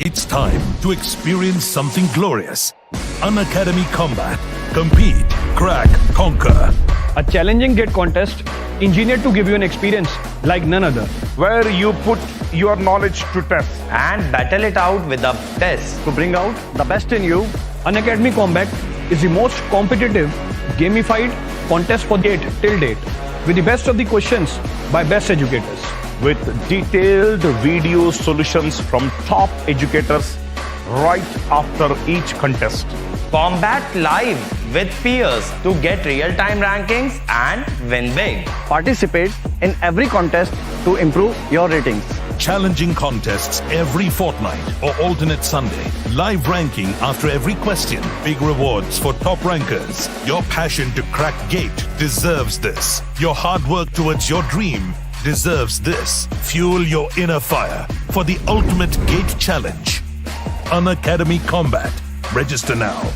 It's time to experience something glorious. Unacademy Combat. Compete, crack, conquer. A challenging gate contest engineered to give you an experience like none other. where you put your knowledge to test. and battle it out with a test. To bring out the best in you, Unacademy Combat is the most competitive, gamified contest for gate till date, with the best of the questions by best educators. With detailed video solutions from top educators right after each contest. Combat live with peers to get real-time rankings and win big. Participate in every contest to improve your ratings. Challenging contests every fortnight or alternate Sunday. Live ranking after every question. Big rewards for top rankers. Your passion to crack gate deserves this. Your hard work towards your dream deserves this. Fuel your inner fire for the ultimate gate challenge. Unacademy Combat. Register now.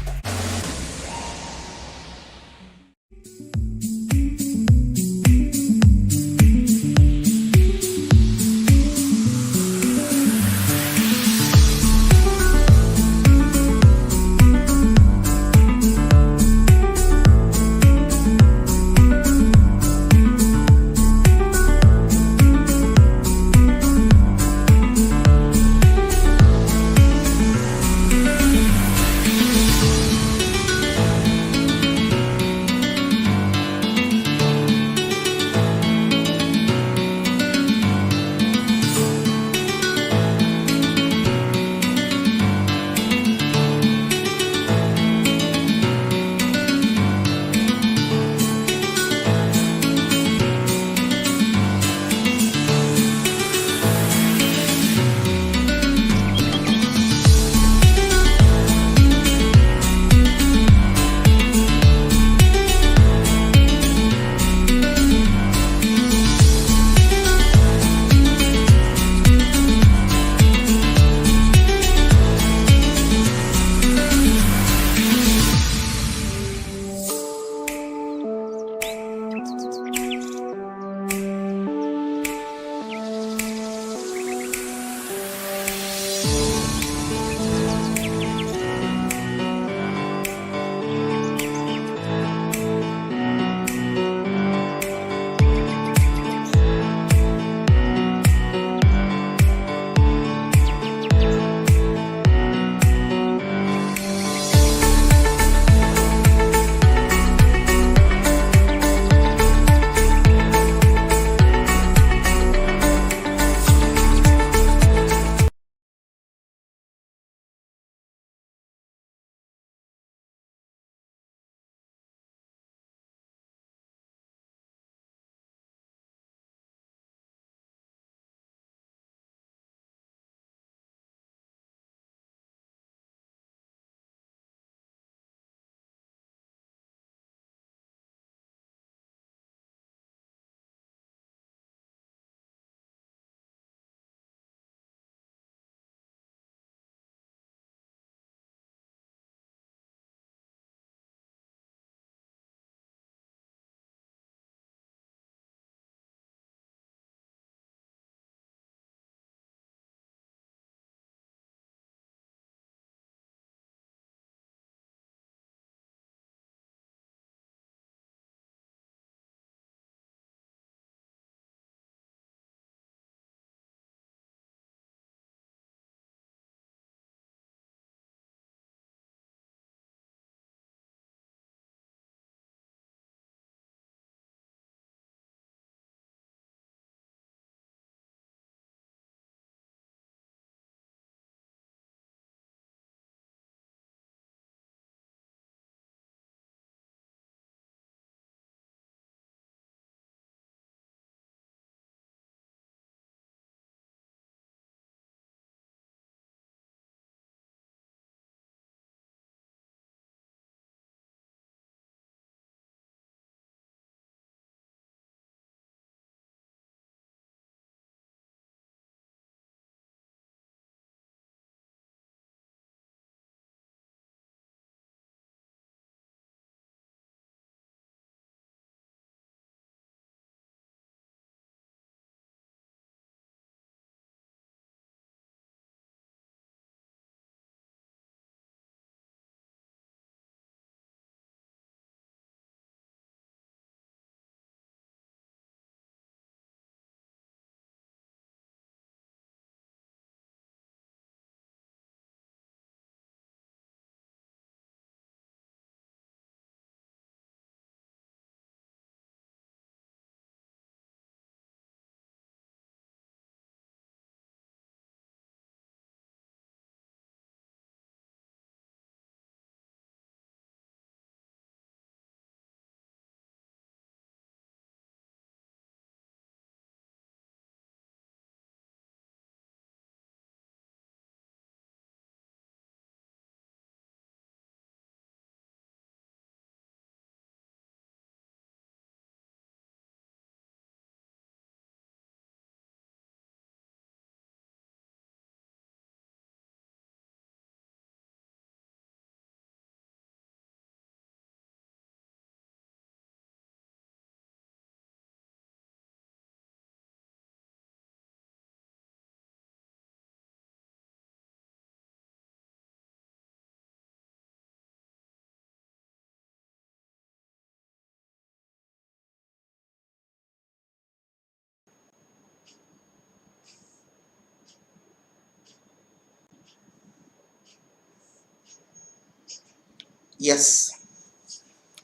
Yes.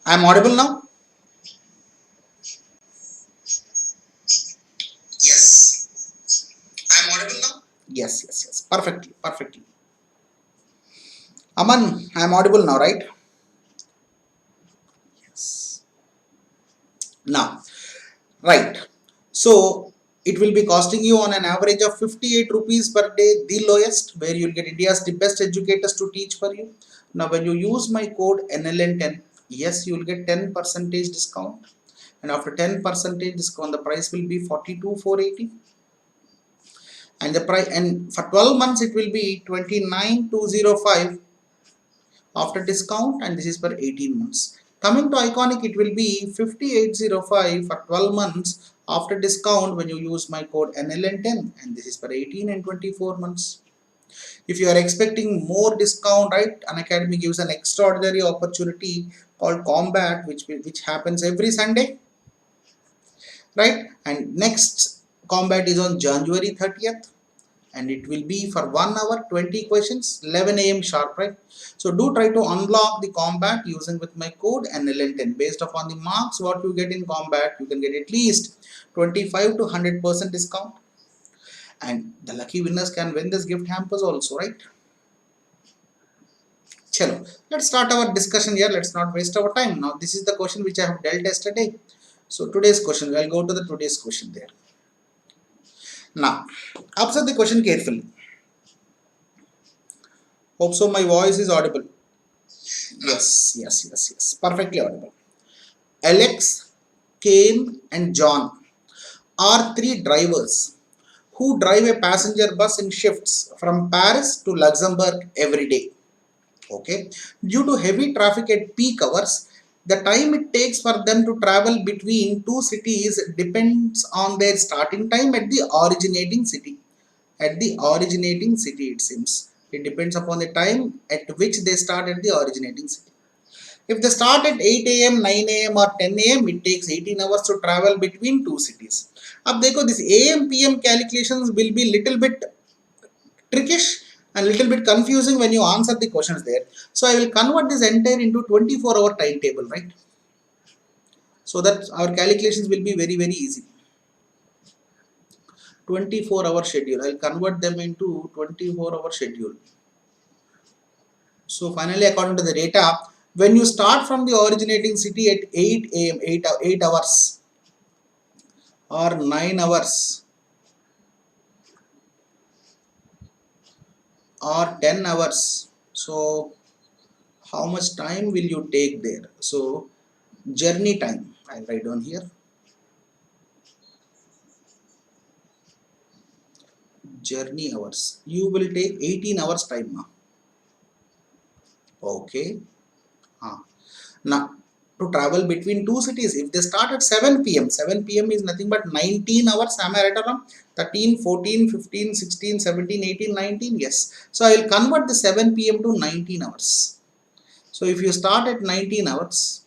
I am audible now? Yes. I am audible now? Yes, yes, yes. Perfectly, perfectly. Aman, I am audible now, right? Yes. Now, right. So, it will be costing you on an average of 58 rupees per day, the lowest, where you'll get India's the best educators to teach for you. Now, when you use my code NLN10, yes, you will get 10% discount. And after 10% discount, the price will be 42,480. And the price, and for 12 months it will be 29,205 after discount, and this is for 18 months. Coming to Iconic, it will be 5805 for 12 months after discount when you use my code NLN10, and this is for 18 and 24 months. If you are expecting more discount, right, Unacademy gives an extraordinary opportunity called Combat, which happens every Sunday, right? And next Combat is on January 30th. And it will be for 1 hour 20 questions, 11 a.m. sharp, right? So do try to unlock the Combat using with my code NLN10. Based upon the marks what you get in Combat, you can get at least 25 to 100% discount, and the lucky winners can win this gift hampers also, right? Chalo, let's start our discussion here. Let's not waste our time. Now this is the question which I have dealt yesterday. So today's question, I'll go to the today's question there. Now observe the question carefully. Hope so my voice is audible. Yes, yes, yes, yes. Perfectly audible. Alex, Kane and John are three drivers who drive a passenger bus in shifts from Paris to Luxembourg every day. Okay. Due to heavy traffic at peak hours, the time it takes for them to travel between two cities depends on their starting time at the originating city. At the originating city, it seems. It depends upon the time at which they start at the originating city. If they start at 8 a.m., 9 a.m. or 10 a.m., it takes 18 hours to travel between two cities. Ab dekho, this AM PM calculations will be little bit trickish and little bit confusing when you answer the questions there. So I will convert this entire into 24-hour timetable, right? So that our calculations will be very, very easy. 24-hour schedule. I'll convert them into 24-hour schedule. So finally, according to the data, when you start from the originating city at 8 a.m., 8 hours or 9 hours or 10 hours, so how much time will you take there? So journey time, I'll write down here. Journey hours, you will take 18 hours time now. Okay. Now to travel between two cities, if they start at 7 p.m., 7 p.m. is nothing but 19 hours. Am I right or wrong? 13, 14, 15, 16, 17, 18, 19. Yes. So I will convert the 7 p.m. to 19 hours. So if you start at 19 hours,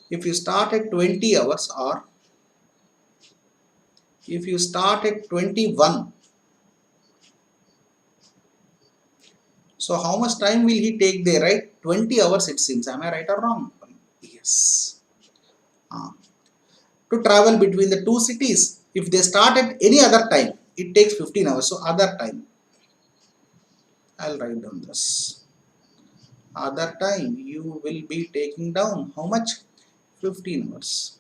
if you start at 20 hours, or if you start at 21, so how much time will he take there, right? 20 hours it seems. Am I right or wrong? Yes. To travel between the two cities, if they start at any other time, it takes 15 hours. So other time, I'll write down this. Other time, you will be taking down how much? 15 hours.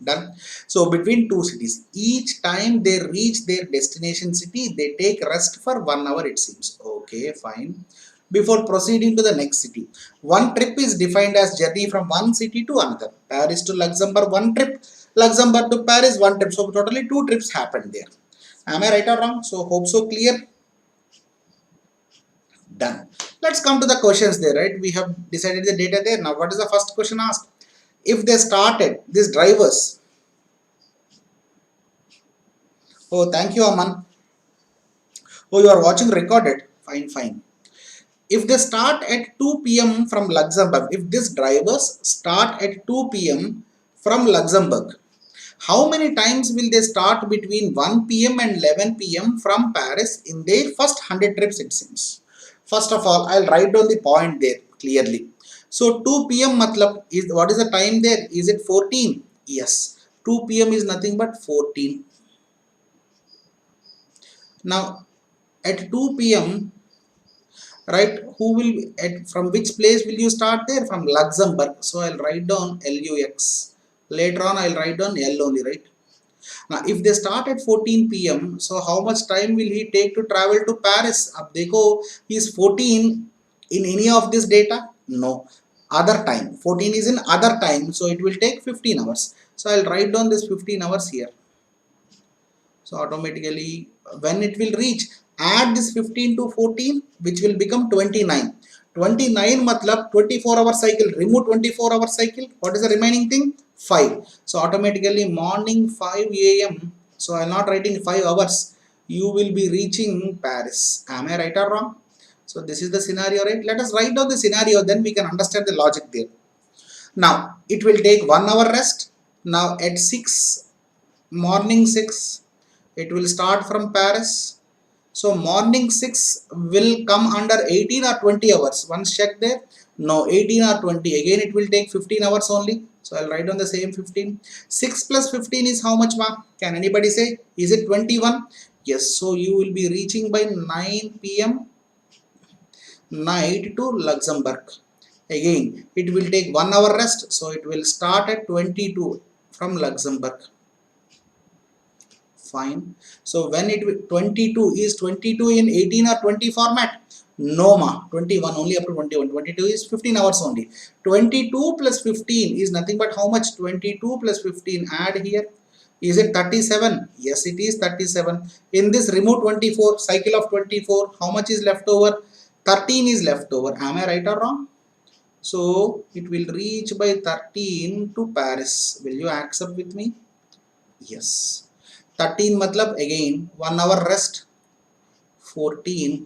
Done. So between two cities, each time they reach their destination city, they take rest for 1 hour it seems. Okay, fine. Before proceeding to the next city, one trip is defined as journey from one city to another. Paris to Luxembourg, one trip. Luxembourg to Paris, one trip. So totally two trips happened there. Am I right or wrong? So hope so clear. Done. Let's come to the questions there, right? We have decided the data there. Now what is the first question asked? If they started, these drivers. Oh, thank you, Aman. Oh, you are watching recorded. Fine, fine. If they start at 2 p.m. from Luxembourg, if these drivers start at 2 p.m. from Luxembourg, How many times will they start between 1 p.m. and 11 p.m. from Paris in their first 100 trips, it seems. First of all, I'll write down the point there clearly. So 2 p.m. matlab is, what is the time there? Is it 14? Yes. 2 p.m. is nothing but 14. Now at 2 p.m., right, who will from which place will you start there? From Luxembourg. So I'll write down LUX. Later on I'll write down L only, right? Now if they start at 14 p.m., so how much time will he take to travel to Paris? Ab dekho, is 14 in any of this data? No. Other time. 14 is in other time, so it will take 15 hours. So I'll write down this 15 hours here. So automatically when it will reach, add this 15 to 14, which will become 29. 29 matlab 24-hour cycle. Remove 24-hour cycle. What is the remaining thing? 5. So automatically morning 5 a.m. So I am not writing 5 hours. You will be reaching Paris. Am I right or wrong? So this is the scenario, right? Let us write down the scenario, then we can understand the logic there. Now it will take 1 hour rest. Now at 6, morning 6, it will start from Paris. So morning 6 will come under 18 or 20 hours. Once check there. No, 18 or 20. Again it will take 15 hours only. So I'll write on the same 15. 6 plus 15 is how much, ma? Can anybody say? Is it 21? Yes. So you will be reaching by 9 p.m. night to Luxembourg. Again, it will take 1 hour rest. So it will start at 22 from Luxembourg. Fine. So when it will 22 is 22 in 18 or 20 format? No, ma. 21 only up to 21. 22 is 15 hours only. 22 plus 15 is nothing but how much? 22 plus 15. Add here. Is it 37? Yes, it is 37. In this remove 24, cycle of 24, how much is left over? 13 is left over. Am I right or wrong? So it will reach by 13 to Paris. Will you accept with me? Yes. 13 matlab again 1 hour rest. 14,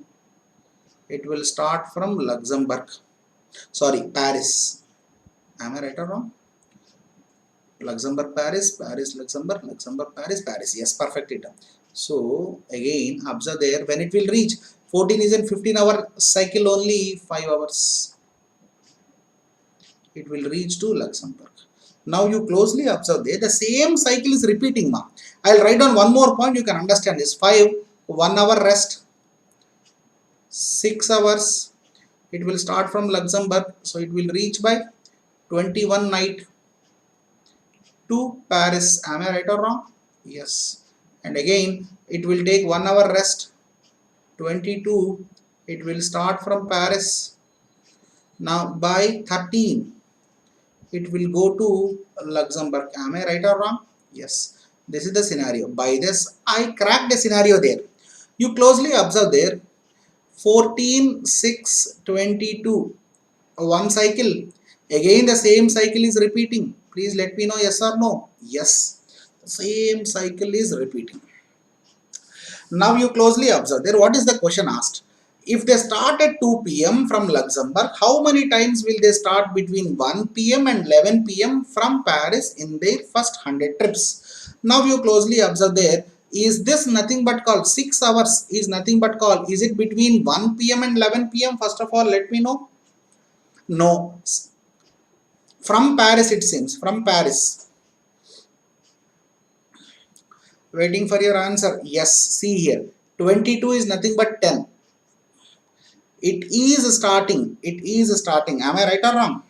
it will start from Luxembourg. Sorry, Paris. Am I right or wrong? Luxembourg, Paris, Paris, Luxembourg, Luxembourg, Paris, Paris. Yes, perfect. So again observe there, when it will reach 14 is in 15-hour cycle only, 5 hours. It will reach to Luxembourg. Now you closely observe there, the same cycle is repeating, ma. I'll write down one more point, you can understand this. 5, 1 hour rest, 6 hours. It will start from Luxembourg, so it will reach by 21 night to Paris. Am I right or wrong? Yes. And again, it will take 1 hour rest, 22. It will start from Paris. Now by 13, it will go to Luxembourg. Am I right or wrong? Yes. This is the scenario. By this, I cracked the scenario there. You closely observe there. 14, 6, 22. One cycle. Again, the same cycle is repeating. Please let me know yes or no. Yes. The same cycle is repeating. Now you closely observe there. What is the question asked? If they start at 2 p.m. from Luxembourg, how many times will they start between 1 p.m. and 11 p.m. from Paris in their first 100 trips? Now you closely observe there. Is this nothing but called 6 hours is nothing but called? Is it between 1 p.m. and 11 p.m.? First of all, let me know. No. From Paris it seems. From Paris. Waiting for your answer. Yes. See here. 22 is nothing but 10. It is starting. It is starting. Am I right or wrong?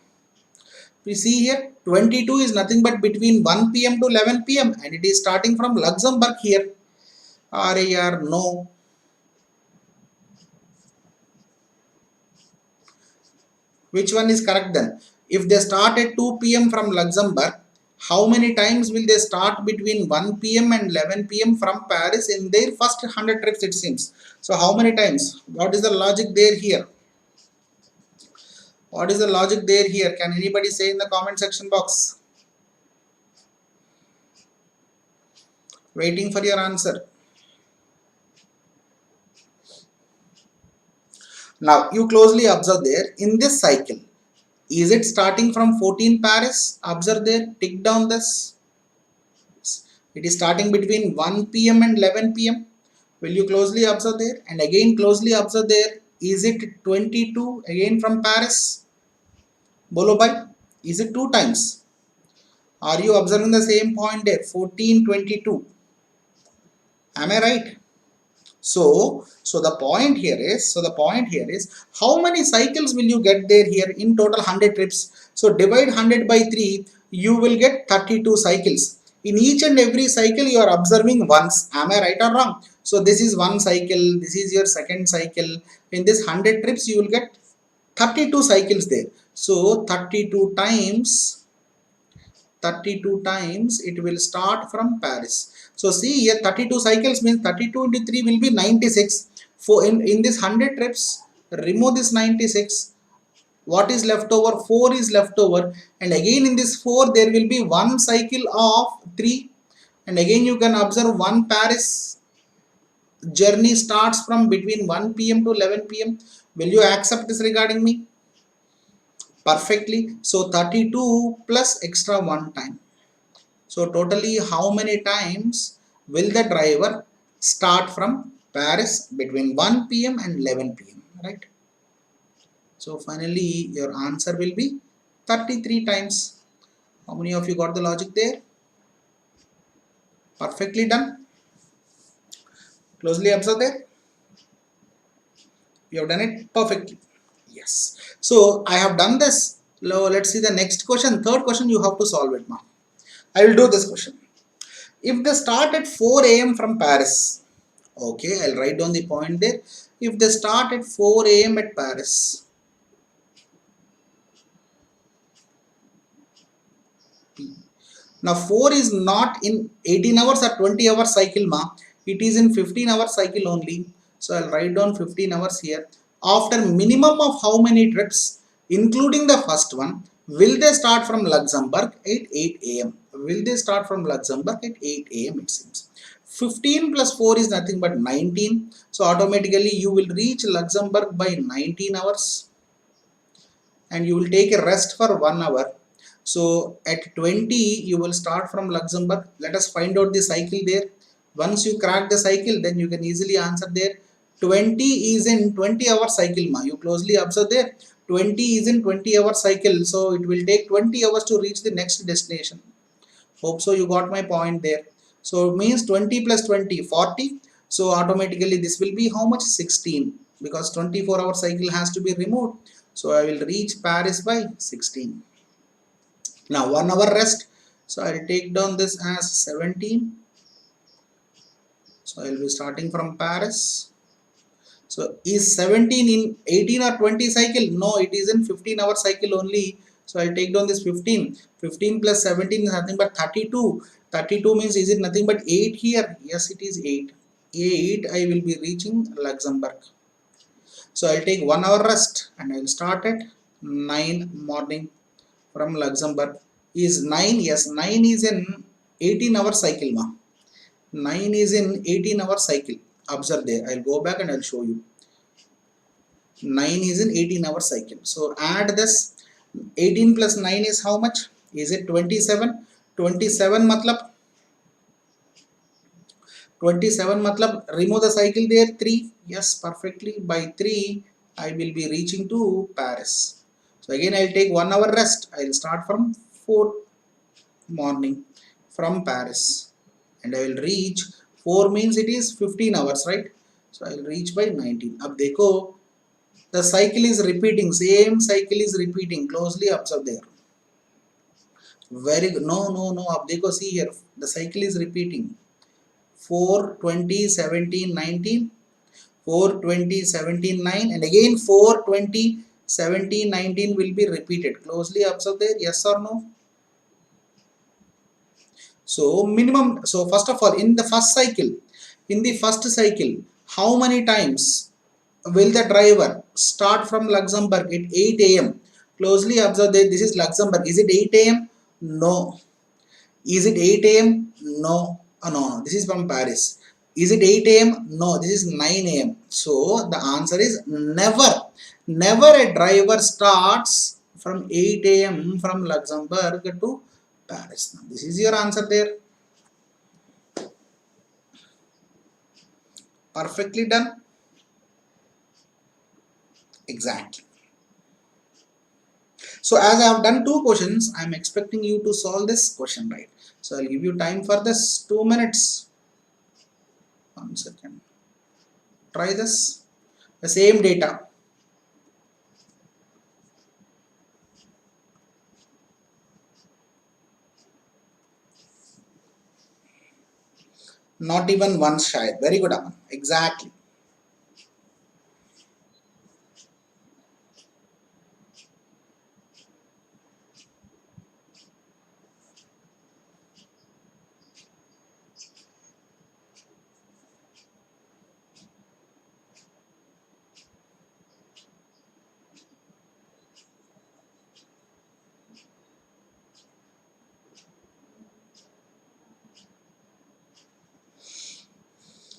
We see here 22 is nothing but between 1 p.m. to 11 p.m. and it is starting from Luxembourg here. No. Which one is correct then? If they start at 2 p.m. from Luxembourg, how many times will they start between 1 p.m. and 11 p.m. from Paris in their first 100 trips, it seems? So how many times? What is the logic there here? What is the logic there here? Can anybody say in the comment section box? Waiting for your answer. Now you closely observe there in this cycle. Is it starting from 14 Paris? Observe there, tick down this. It is starting between 1 p.m. and 11 p.m. Will you closely observe there? And again closely observe there. Is it 22 again from Paris? Bolo bhai, is it 2 times? Are you observing the same point there? 1422. Am I right? So the point here is how many cycles will you get there here in total 100 trips. So divide 100 by 3, you will get 32 cycles. In each and every cycle you are observing once. Am I right or wrong? So this is one cycle, this is your second cycle. In this 100 trips you will get 32 cycles there. So 32 times it will start from Paris. So see here 32 cycles means 32 into 3 will be 96. For in this 100 trips, remove this 96. What is left over? 4 is left over, and again in this 4 there will be one cycle of 3, and again you can observe one Paris journey starts from between 1 p.m. to 11 p.m. Will you accept this regarding me? Perfectly. So 32 plus extra one time. So totally how many times will the driver start from Paris between 1 p.m. and 11 p.m. right? So finally your answer will be 33 times. How many of you got the logic there? Perfectly done. Closely observe there. You have done it perfectly. Yes. So I have done this. Now let's see the next question. Third question you have to solve it now. I will do this question. If they start at 4 a.m. from Paris, okay, I'll write down the point there. If they start at 4 a.m. at Paris, now 4 is not in 18 hours or 20 hours cycle ma, it is in 15 hours cycle only. So I'll write down 15 hours here. After minimum of how many trips, including the first one, will they start from Luxembourg at 8 a.m. Will they start from Luxembourg at 8 a.m. it seems. 15 plus 4 is nothing but 19. So automatically you will reach Luxembourg by 19 hours. And you will take a rest for 1 hour. So at 20 you will start from Luxembourg. Let us find out the cycle there. Once you crack the cycle, then you can easily answer there. 20 is in 20-hour cycle ma. You closely observe there. 20 is in 20-hour cycle. So it will take 20 hours to reach the next destination. Hope so you got my point there. So it means 20 plus 20, 40. So automatically this will be how much? 16. Because 24-hour cycle has to be removed. So I will reach Paris by 16. Now 1 hour rest. So I will take down this as 17. So I will be starting from Paris. So is 17 in 18 or 20 cycle? No, it is in 15-hour cycle only. So I'll take down this 15. 15 plus 17 is nothing but 32. 32 means is it nothing but 8 here? Yes, it is 8. 8 I will be reaching Luxembourg. So I'll take 1 hour rest and I'll start at 9 morning from Luxembourg. Is 9? Yes, 9 is in 18-hour cycle ma. 9 is in 18-hour cycle. Observe there. I'll go back and I'll show you. 9 is in 18-hour cycle. So add this. 18 plus 9 is how much? Is it 27? 27 matlab 27 matlab remove the cycle there 3. Yes, perfectly. By 3 I will be reaching to Paris. So again I will take 1 hour rest. I will start from 4 morning from Paris and I will reach 4 means it is 15 hours, right? So I will reach by 19. Ab dekho, the cycle is repeating, same cycle is repeating. Closely observe there. Very good. No. Ab dekho, see here, the cycle is repeating. 4, 20, 17, 19. 4, 20, 17, 9. And again 4, 20, 17, 19 will be repeated. Closely observe there. Yes or no? So minimum, so first of all, in the first cycle, how many times will the driver start from Luxembourg at 8 a.m. Closely observe that this is Luxembourg. Is it 8 a.m.? No. Is it 8 a.m.? No. No. This is from Paris. Is it 8 a.m.? No. This is 9 a.m. So the answer is never. Never a driver starts from 8 a.m. from Luxembourg to Paris. Now, this is your answer there. Perfectly done. Exactly. So as I have done two questions, I am expecting you to solve this question right. So I'll give you time for this 2 minutes. 1 second. Try this. The same data. Not even once shy. Very good, Aman. Exactly.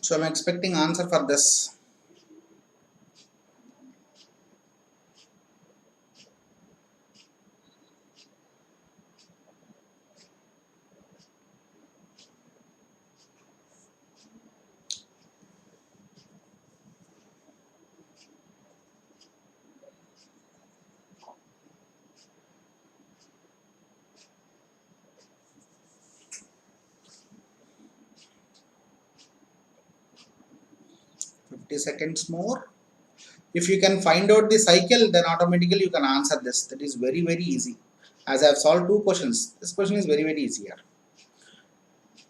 So I'm expecting answer for this. Seconds more. If you can find out the cycle, then automatically you can answer this. That is very, very easy. As I have solved two questions, this question is very, very easy here.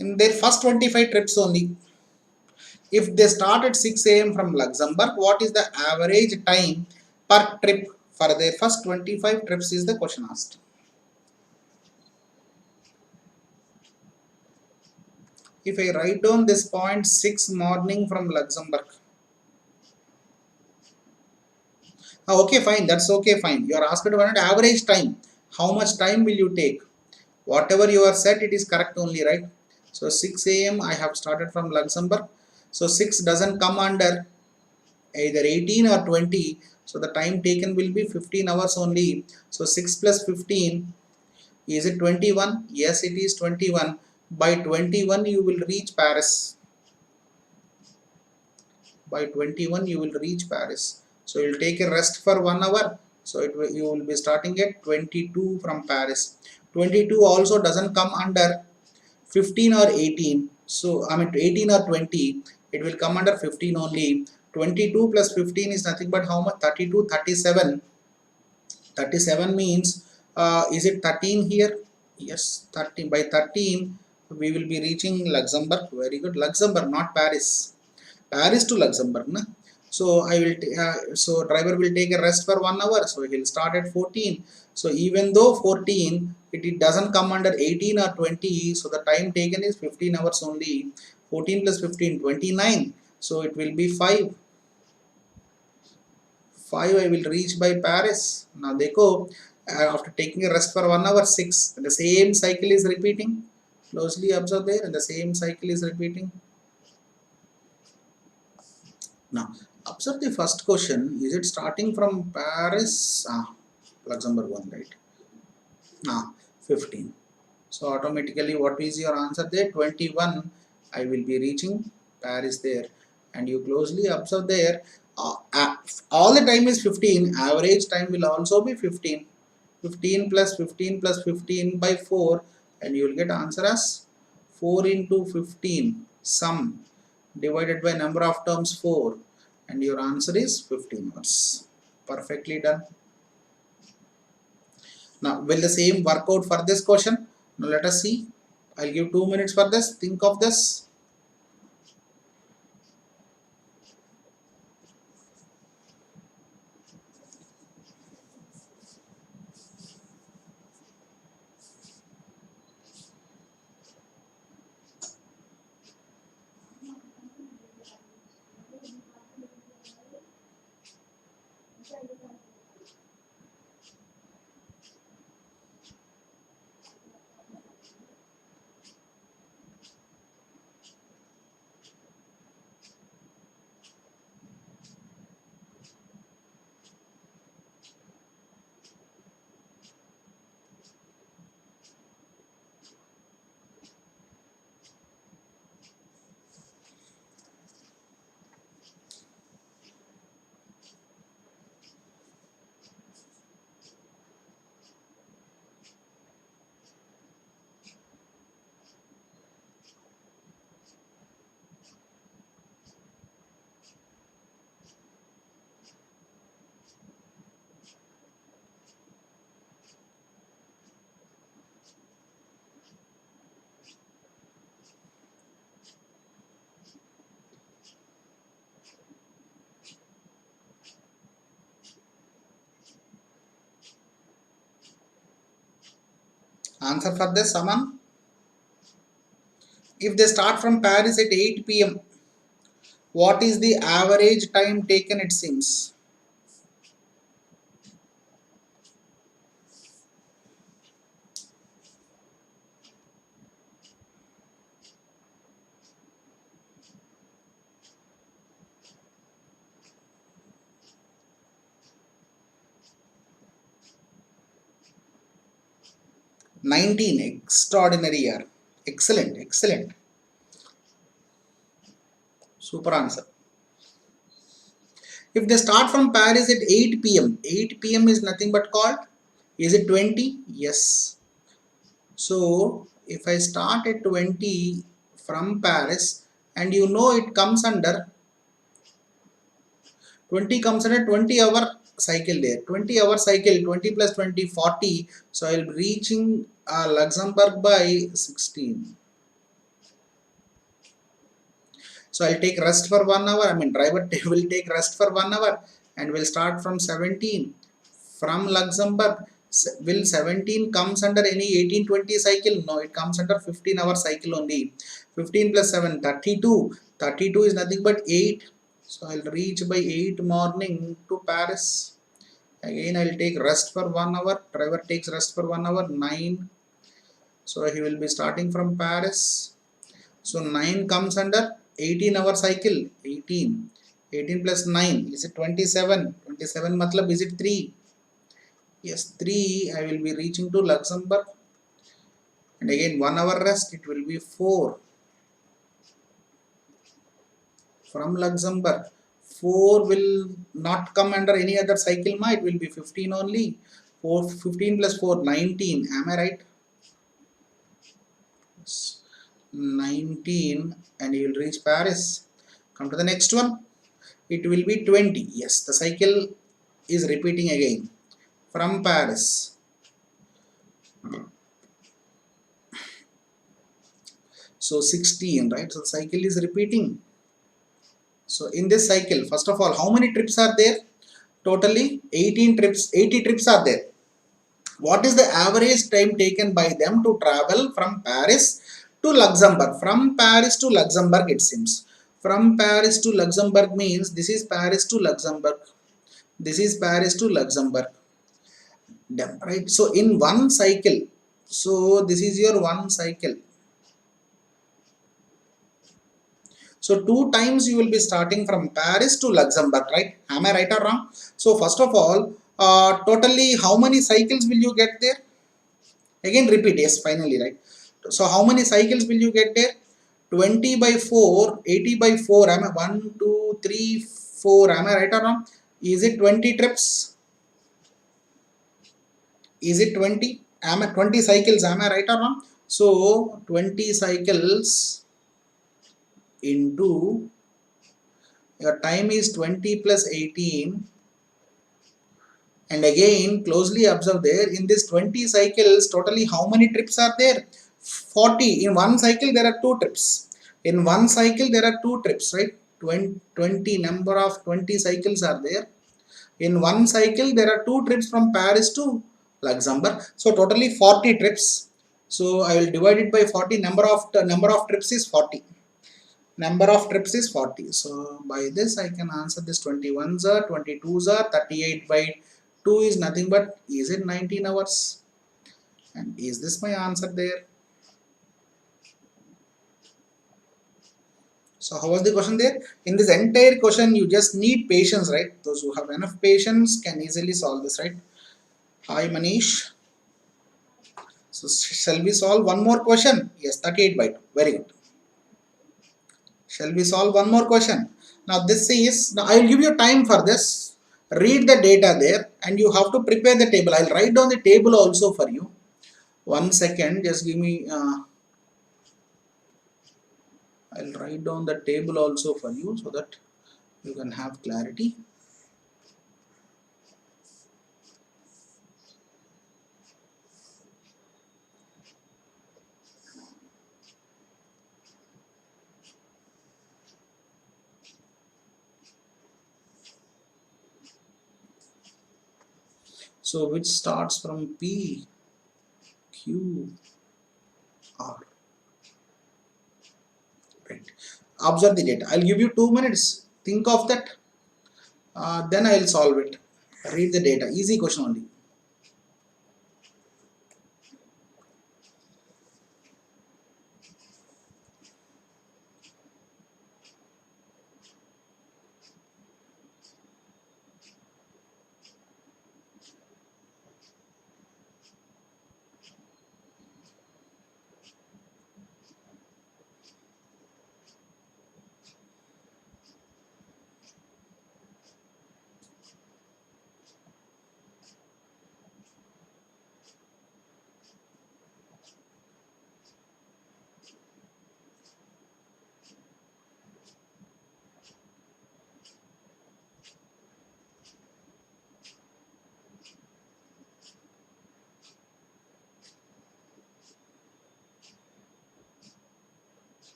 In their first 25 trips only, if they start at 6 a.m. from Luxembourg, what is the average time per trip for their first 25 trips is the question asked. If I write down this point 6 morning from Luxembourg, okay, fine. That's okay, fine. You are asked to find average time. How much time will you take? Whatever you are said, it is correct only, right? So 6 a.m. I have started from Luxembourg. So 6 doesn't come under either 18 or 20. So the time taken will be 15 hours only. So 6 plus 15, is it 21? Yes, it is 21. By 21, you will reach Paris. By 21 you will reach Paris. So you will take a rest for 1 hour. So you will be starting at 22 from Paris. 22 also doesn't come under 15 or 18. So I mean 18 or 20, it will come under 15 only. 22 plus 15 is nothing but how much? 32, 37. 37 means is it 13 here? Yes, 13. By 13 we will be reaching Luxembourg. Very good. Luxembourg, not Paris. Paris to Luxembourg, na? So I will so driver will take a rest for 1 hour, so he'll start at 14. So even though 14 it doesn't come under 18 or 20, so the time taken is 15 hours only. 14 plus 15, 29. So it will be 5 I will reach by Paris. Now dekho, after taking a rest for 1 hour, 6, the same cycle is repeating. Closely observe there, and the same cycle is repeating. Now, observe the first question. Is it starting from Paris? Luxembourg one, right? 15. So, automatically, what is your answer there? 21. I will be reaching Paris there. And you closely observe there. All the time is 15. Average time will also be 15. 15 plus 15 plus 15 by 4. And you will get answer as 4 into 15. Sum divided by number of terms 4, and your answer is 15 hours. Perfectly done. Now will the same work out for this question? Now let us see. I'll give 2 minutes for this. Think of this. Answer for this, Aman. If they start from Paris at 8 p.m., what is the average time taken, it seems? Extraordinary year. Excellent, excellent. Super answer. If they start from Paris at 8 p.m., 8 p.m. is nothing but called, is it 20? Yes. So if I start at 20 from Paris, and you know it comes under 20 comes under 20-hour cycle there. 20-hour cycle, 20 plus 20, 40. So I'll be reaching Luxembourg by 16. So I'll take rest for 1 hour. I mean, driver will take rest for 1 hour and will start from 17 from Luxembourg. Will 17 comes under any 18-20 cycle? No, it comes under 15-hour cycle only. 15 plus 7, 32. 32 is nothing but 8. So I'll reach by 8 morning to Paris. Again, I'll take rest for 1 hour. Driver takes rest for 1 hour. 9. So he will be starting from Paris. So 9 comes under 18-hour cycle. 18. 18 plus 9. Is it 27? 27 matlab is it 3? Yes, 3. I will be reaching to Luxembourg. And again 1 hour rest. It will be 4. From Luxembourg. 4 will not come under any other cycle. It will be 15 only. 4, 15 plus 4, 19. Am I right? 19, and you will reach Paris. Come to the next one. It will be 20. Yes, the cycle is repeating again from Paris. So 16, right? So the cycle is repeating. So in this cycle, first of all, how many trips are there? Totally 18 trips, 80 trips are there. What is the average time taken by them to travel from Paris to Luxembourg? From Paris to Luxembourg, it seems. From Paris to Luxembourg means this is Paris to Luxembourg. This is Paris to Luxembourg. Right? So in one cycle, so this is your one cycle. So 2 times you will be starting from Paris to Luxembourg, right? Am I right or wrong? So first of all, totally how many cycles will you get there? Again repeat, yes, finally, right? So how many cycles will you get there? 20 by 4, 80 by 4, am I 1, 2, 3, 4, am I right or wrong? Is it 20 trips? Is it 20? Am I 20 cycles, am I right or wrong? So 20 cycles into your time is 20 plus 18, and again closely observe there, in this 20 cycles totally how many trips are there? 40. In one cycle there are 2 trips. In one cycle there are 2 trips, right? 20 number of 20 cycles are there. In one cycle there are 2 trips from Paris to Luxembourg. So totally 40 trips. So I will divide it by 40. Number of trips is 40. Number of trips is 40. So by this I can answer this. 21s are, 22s are, 38 by 2 is nothing but, is it 19 hours? And is this my answer there? So how was the question there? In this entire question you just need patience, right? Those who have enough patience can easily solve this, right? Hi Manish. So shall we solve one more question? Yes, 38 by 2. Very good. Shall we solve one more question? Now this is, now I will give you time for this. Read the data there and you have to prepare the table. I will write down the table also for you. 1 second, just give me, I'll write down the table also for you so that you can have clarity. So which starts from P, Q, R. Right. Observe the data. I'll give you 2 minutes. Think of that. Then I will solve it. Read the data. Easy question only.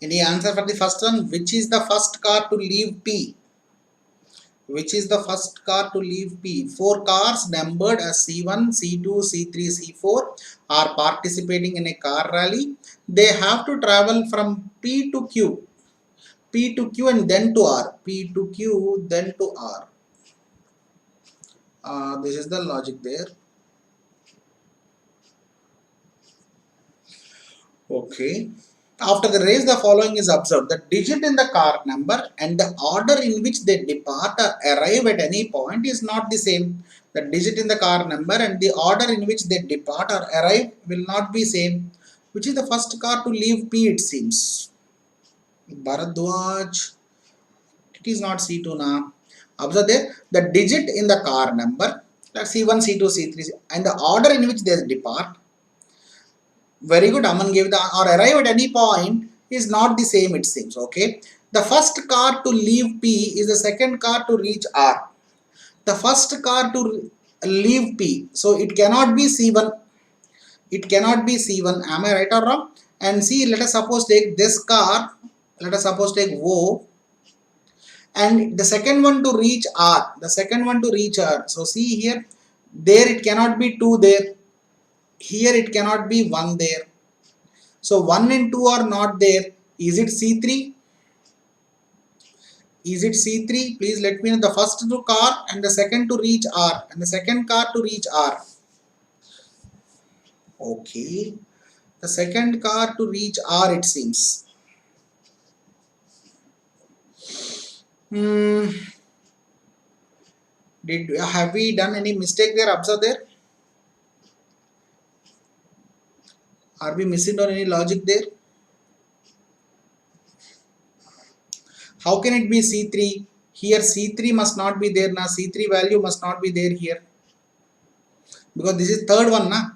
Any answer for the first one? Which is the first car to leave P? Which is the first car to leave P? 4 cars numbered as C1, C2, C3, C4 are participating in a car rally. They have to travel from P to Q. P to Q and then to R. P to Q, then to R. This is the logic there. Okay. After the race, the following is observed. The digit in the car number and the order in which they depart or arrive at any point is not the same. The digit in the car number and the order in which they depart or arrive will not be same. Which is the first car to leave P, it seems? Bharadwaj. It is not C2 now. Observe there. The digit in the car number, like C1, C2, C3, and the order in which they depart. Very good. Aman gave the or arrive at any point is not the same, it seems. Okay. The first car to leave P is the second car to reach R. The first car to leave P. So it cannot be C1. It cannot be C1. Am I right or wrong? And see, let us suppose take this car. Let us suppose take O. And the second one to reach R. The second one to reach R. So see here. There it cannot be 2 there. Here it cannot be 1 there. So 1 and 2 are not there. Is it C3? Is it C3? Please let me know. The first to car and the second to reach R. And the second car to reach R. Okay. The second car to reach R, it seems. Have we done any mistake there? Observe there. Are we missing on any logic there? How can it be C3? Here C3 must not be there now. C3 value must not be there here. Because this is third one na.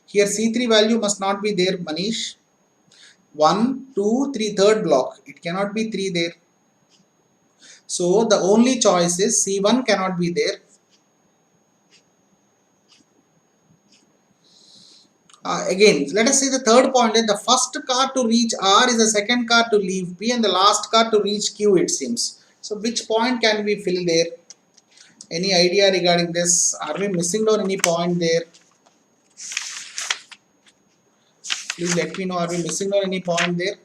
Here C3 value must not be there, Manish. 1, 2, 3, third block. It cannot be 3 there. So the only choice is C1 cannot be there. Again, let us see the third point. The first car to reach R is the second car to leave P and the last car to reach Q, it seems. So which point can we fill there? Any idea regarding this? Are we missing on any point there? Please let me know. Are we missing on any point there?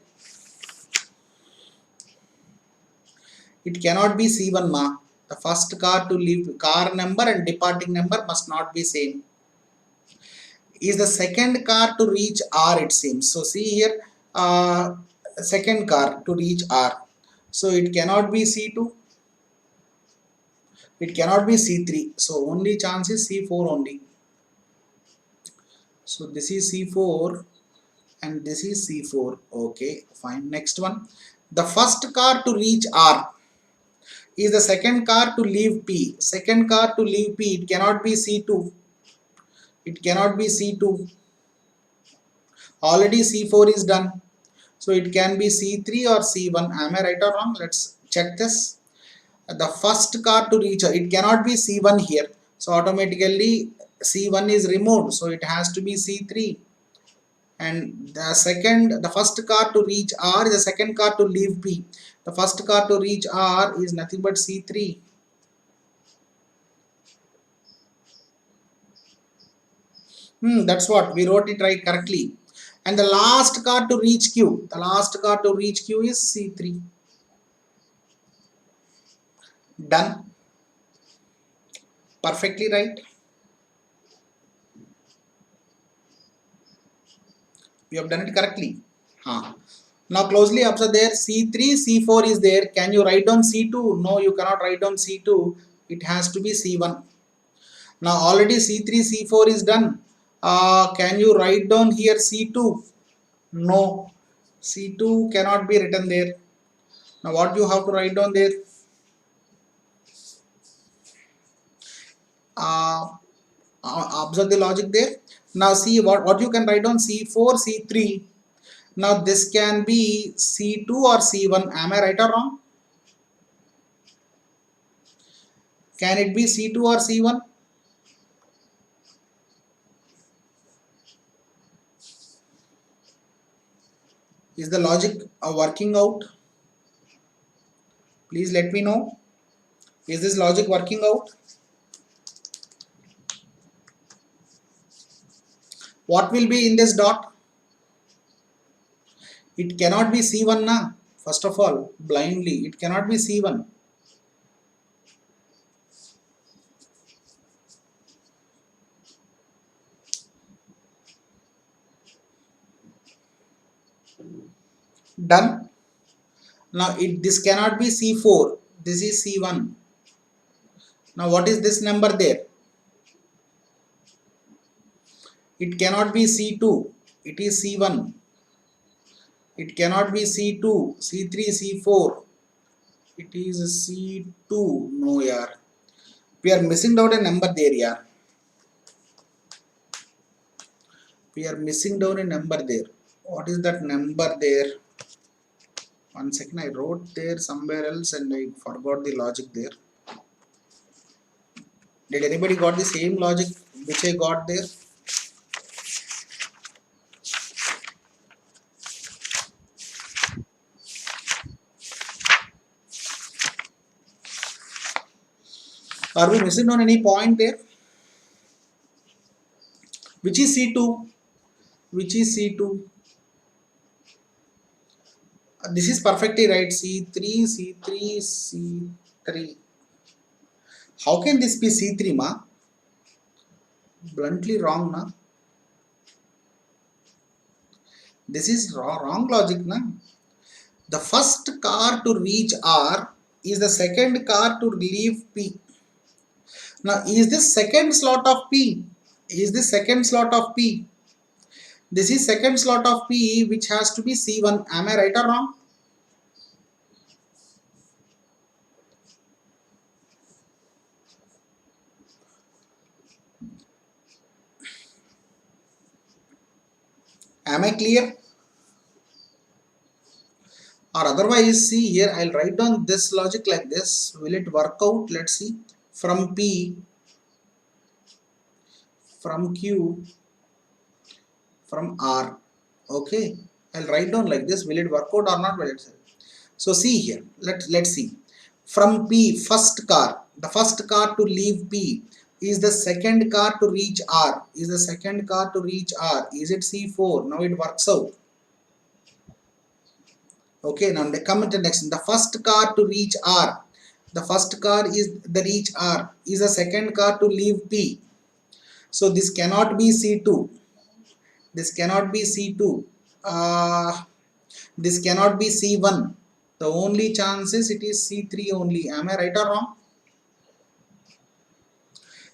It cannot be C1 ma. The first car to leave, car number and departing number must not be same. Is the second car to reach R, it seems. So see here, second car to reach R. So it cannot be C2. It cannot be C3. So only chance is C4 only. So this is C4 and this is C4. Okay, fine. Next one. The first car to reach R is the second car to leave P. Second car to leave P. It cannot be C2. It cannot be C2. Already C4 is done. So it can be C3 or C1. Am I right or wrong? Let's check this. The first car to reach, it cannot be C1 here. So automatically C1 is removed. So it has to be C3. And the first car to reach R is the second car to leave P. The first car to reach R is nothing but C3. That's what we wrote it right correctly. And the last car to reach Q, is C3. Done. Perfectly right. We have done it correctly. Now closely observe there. C3, C4 is there. Can you write down C2? No, you cannot write down C2. It has to be C1. Now already C3, C4 is done. Can you write down here C2? No. C2 cannot be written there. Now what you have to write down there? Observe the logic there. Now see what you can write down. C4, C3. Now this can be C2 or C1. Am I right or wrong? Can it be C2 or C1? Is the logic working out? Please let me know. Is this logic working out? What will be in this dot? It cannot be C1 na. First of all, blindly, it cannot be C1. Done. Now this cannot be C4. This is C1. Now what is this number there? It cannot be C2. It is C1. It cannot be C2, C3, C4. It is C2. No, yaar. We are missing out a number there, yaar. We are missing down a number there. What is that number there? One second, I wrote there somewhere else and I forgot the logic there. Did anybody got the same logic which I got there? Are we missing on any point there? Which is C2? Which is C2? This is perfectly right. C3, C3, C3. How can this be C3, ma? Bluntly wrong, na? This is wrong logic, na? The first car to reach R is the second car to leave P. Now, is this second slot of P? Is this second slot of P? This is second slot of P, which has to be C1. Am I right or wrong? Am I clear? Or otherwise, see here, I'll write down this logic like this. Will it work out? Let's see. From P, from Q, from R. Okay, I'll write down like this. Will it work out or not? Well, so see here. Let's see. From P, first car. The first car to leave P is the second car to reach R. Is the second car to reach R. Is it C4? Now it works out. Okay, now come to the next. The first car to reach R. The first car is the reach R. Is the second car to leave P. So this cannot be C2. This cannot be C2. This cannot be C1. The only chance is it is C3 only. Am I right or wrong?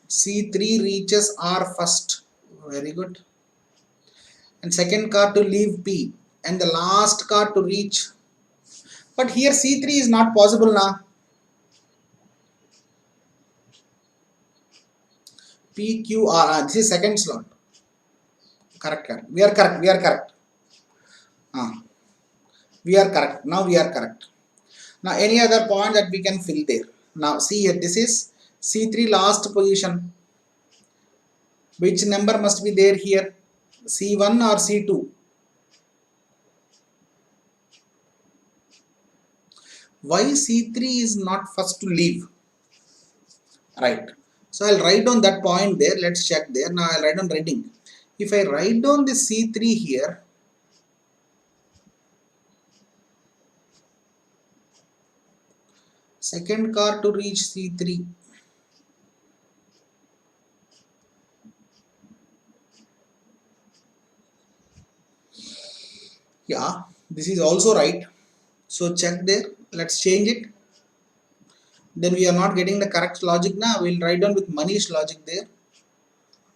C3 reaches R first. Very good. And second car to leave P. And the last car to reach. But here C3 is not possible now. P, Q, R. This is second slot. Correct. We are correct. We are correct. Now we are correct. Now any other point that we can fill there. Now see here, this is C3 last position. Which number must be there here? C1 or C2? Why C3 is not first to leave? Right. So I'll write down that point there. Let's check there. Now I'll write down reading. If I write down this C3 here, second car to reach C3. Yeah, this is also right. So check there. Let's change it. Then we are not getting the correct logic now. We'll write down with Manish logic there.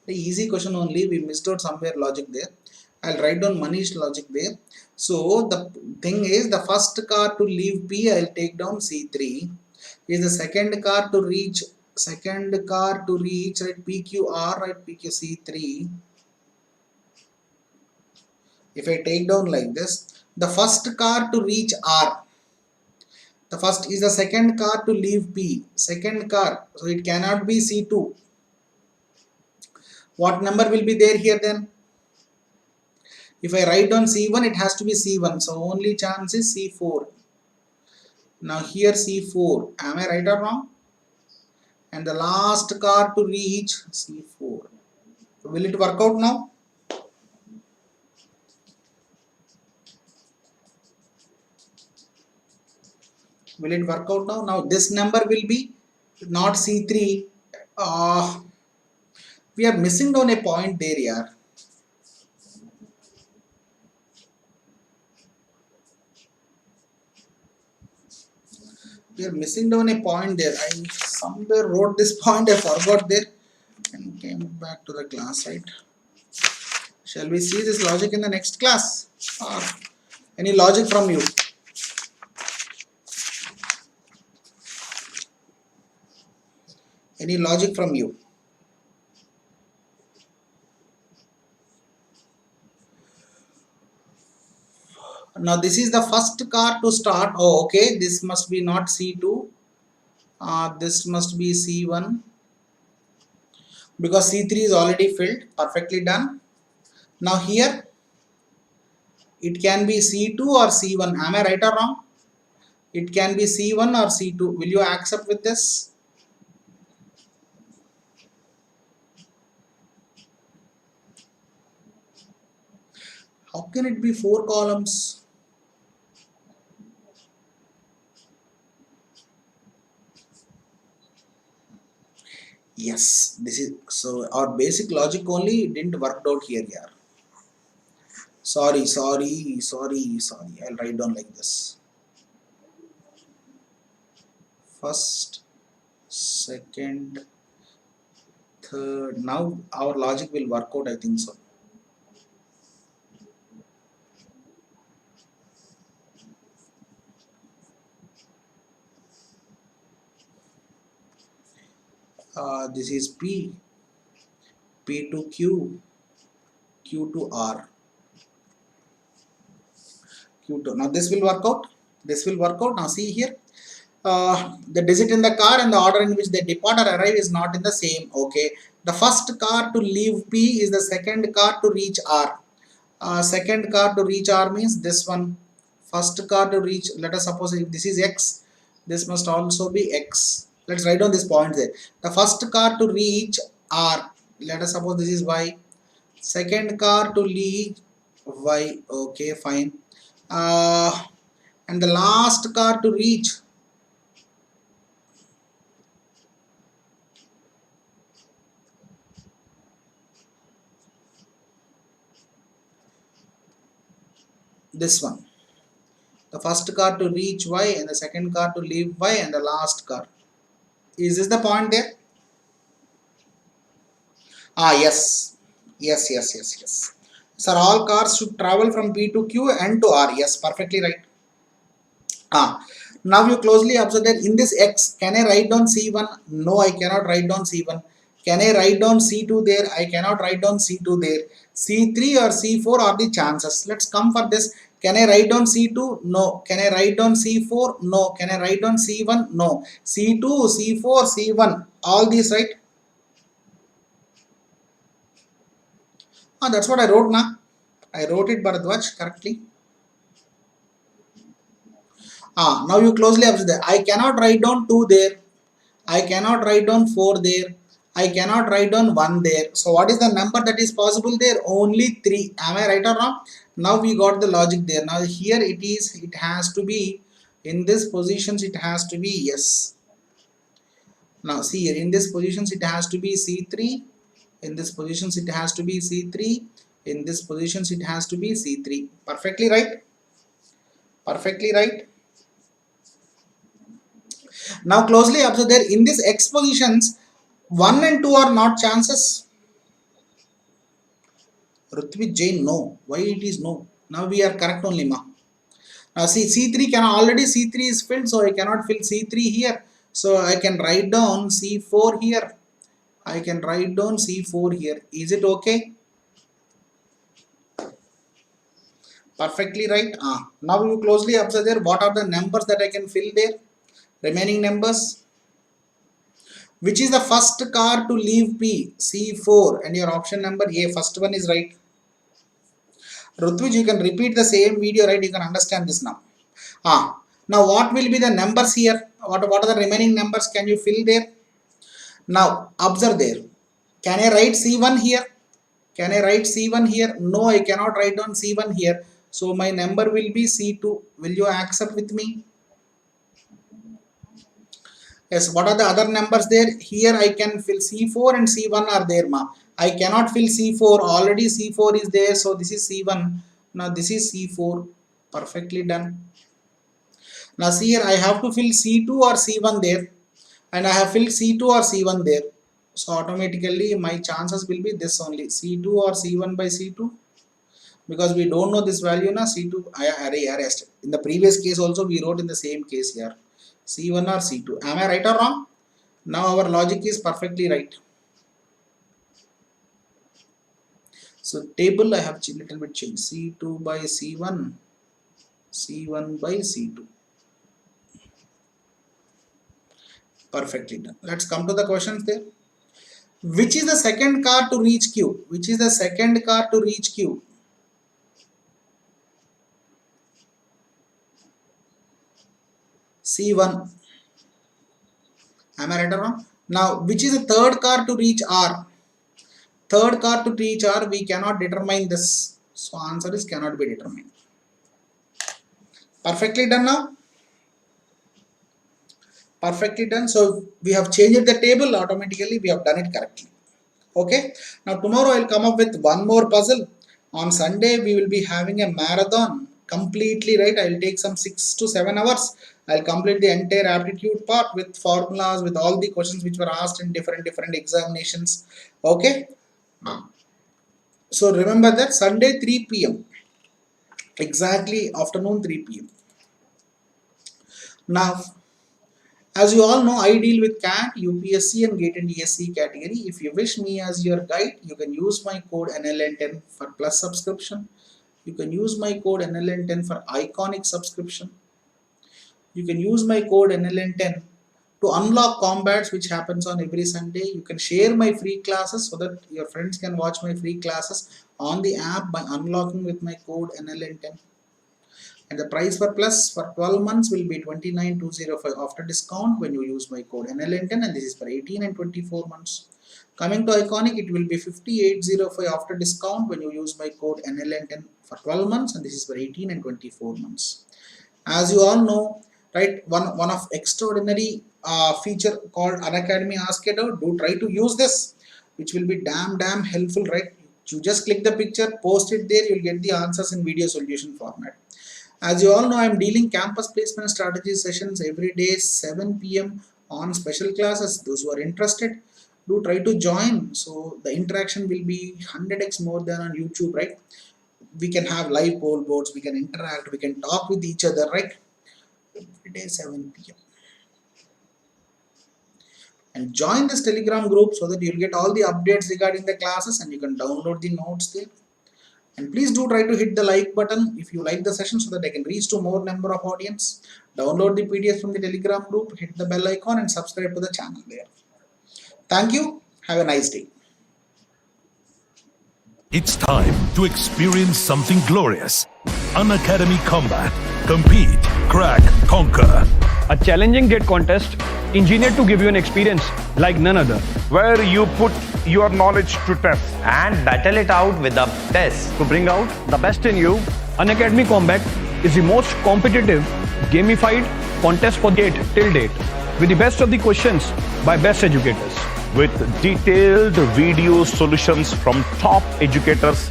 The easy question only. We missed out somewhere logic there. I'll write down Manish logic there. So the thing is, the first car to leave P, I'll take down C3. Is the second car to reach right, PQR, right, PQC3. If I take down like this, the first car to reach R, the first is the second car to leave P, second car, so it cannot be C2. What number will be there here then? If I write down C1, it has to be C1, so only chance is C4. Now here C4, am I right or wrong? And the last car to reach C4. Will it work out now? Will it work out now? Now this number will be not C3. We are missing down a point there, yaar. We are missing down a point there. I somewhere wrote this point, I forgot there and came back to the class, right? Shall we see this logic in the next class? Or any logic from you? Any logic from you? Now this is the first car to start. Oh, okay. This must be not C2. This must be C1. Because C3 is already filled. Perfectly done. Now here, it can be C2 or C1. Am I right or wrong? It can be C1 or C2. Will you accept with this? How can it be 4 columns? Yes, this is so our basic logic only didn't work out here, yeah. Sorry. I'll write down like this. First, second, third. Now our logic will work out, I think so. This is P to Q, Q to R, Q to. Now this will work out. Now see here, the digit in the car and the order in which they depart or arrive is not in the same. Okay, the first car to leave P is the second car to reach R. Second car to reach R means this one. First car to reach, let us suppose if this is X, this must also be X. Let's write down this point there. The first car to reach R, let us suppose this is Y. Second car to reach Y. Okay, fine. And the last car to reach this one. The first car to reach Y and the second car to leave Y and the last car. Is this the point there? Yes. Sir, all cars should travel from P to Q and to R. Yes, perfectly right. Now you closely observe that in this X, can I write down C1? No, I cannot write down C1. Can I write down C2 there? I cannot write down C2 there. C3 or C4 are the chances. Let's come for this. Can I write down C2? No. Can I write down C4? No. Can I write down C1? No. C2, C4, C1. All these, right? That's what I wrote now. I wrote it, Bharadwaj, correctly. Now you closely observe that. I cannot write down 2 there. I cannot write down 4 there. I cannot write down 1 there. So what is the number that is possible there? Only 3. Am I right or wrong? Now we got the logic there. Now here it has to be, in this positions it has to be yes. Now see here, in this positions it has to be C3. In this positions it has to be C3. In this positions it has to be C3. Perfectly right? Perfectly right? Now closely observe there, in this X positions 1 and 2 are not chances. Rutvik Jain, no. Why it is no? Now we are correct only, ma. Now see, C3 can already, C3 is filled, so I cannot fill C3 here. So I can write down C4 here. I can write down C4 here. Is it okay? Perfectly right. Now you closely observe there, what are the numbers that I can fill there? Remaining numbers. Which is the first car to leave P? C4, and your option number A, first one is right. Rutvij, you can repeat the same video, right? You can understand this now. Now what will be the numbers here? What are the remaining numbers? Can you fill there? Now observe there. Can I write C1 here? Can I write C1 here? No, I cannot write down C1 here. So my number will be C2. Will you accept with me? Yes, what are the other numbers there? Here I can fill C4 and C1 are there, ma. I cannot fill C4. Already C4 is there, so this is C1. Now this is C4. Perfectly done. Now see here, I have to fill C2 or C1 there, and I have filled C2 or C1 there. So automatically my chances will be this only, C2 or C1 by C2. Because we don't know this value na, C2. In the previous case also we wrote in the same case here. C1 or C2. Am I right or wrong? Now our logic is perfectly right. So table I have little bit changed. C2 by C1. C1 by C2. Perfectly done. Let's come to the questions there. Which is the second car to reach Q? Which is the second car to reach Q? C1. Am I right or wrong? Now, which is the third car to reach R? Third car to reach R, we cannot determine this. So, answer is cannot be determined. Perfectly done now? Perfectly done. So, we have changed the table automatically. We have done it correctly. Okay. Now, tomorrow I will come up with one more puzzle. On Sunday, we will be having a marathon. Completely right. I will take some 6 to 7 hours. I'll complete the entire aptitude part with formulas, with all the questions which were asked in different examinations. Okay. So remember that Sunday 3 p.m. Exactly afternoon 3 p.m. Now, as you all know, I deal with CAT, UPSC and GATE and ESC category. If you wish me as your guide, you can use my code NLN10 for plus subscription. You can use my code NLN10 for iconic subscription. You can use my code NLN10 to unlock combats which happens on every Sunday. You can share my free classes so that your friends can watch my free classes on the app by unlocking with my code NLN10. And the price for plus for 12 months will be 29,205 after discount when you use my code NLN10, and this is for 18 and 24 months. Coming to iconic, it will be 58,05 after discount when you use my code NLN10 for 12 months, and this is for 18 and 24 months. As you all know, right, one of extraordinary feature called Unacademy Ask It Out. Do try to use this, which will be damn helpful, right? You just click the picture, post it there, you'll get the answers in video solution format. As you all know, I am dealing campus placement strategy sessions every day 7 p.m. on special classes. Those who are interested, do try to join. So the interaction will be 100x more than on YouTube, right? We can have live poll boards, we can interact, we can talk with each other, right? Every day 7 p.m. And join this Telegram group so that you'll get all the updates regarding the classes and you can download the notes there. And please do try to hit the like button if you like the session so that I can reach to more number of audience. Download the PDF from the Telegram group, hit the bell icon and subscribe to the channel there. Thank you. Have a nice day. It's time to experience something glorious. Unacademy Combat. Compete, crack, conquer. A challenging gate contest engineered to give you an experience like none other. Where you put your knowledge to test. And battle it out with the best. To bring out the best in you, Unacademy Combat is the most competitive, gamified contest for gate till date, with the best of the questions by best educators. With detailed video solutions from top educators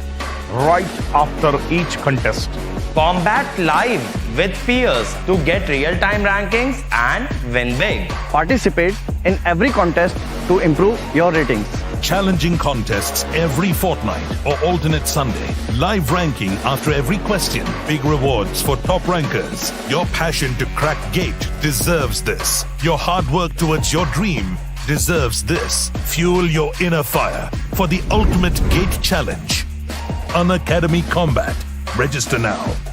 right after each contest. Combat live with peers to get real-time rankings and win big. Participate in every contest to improve your ratings. Challenging contests every fortnight or alternate Sunday. Live ranking after every question. Big rewards for top rankers. Your passion to crack gate deserves this. Your hard work towards your dream deserves this. Fuel your inner fire for the ultimate gate challenge. Unacademy Combat. Register now.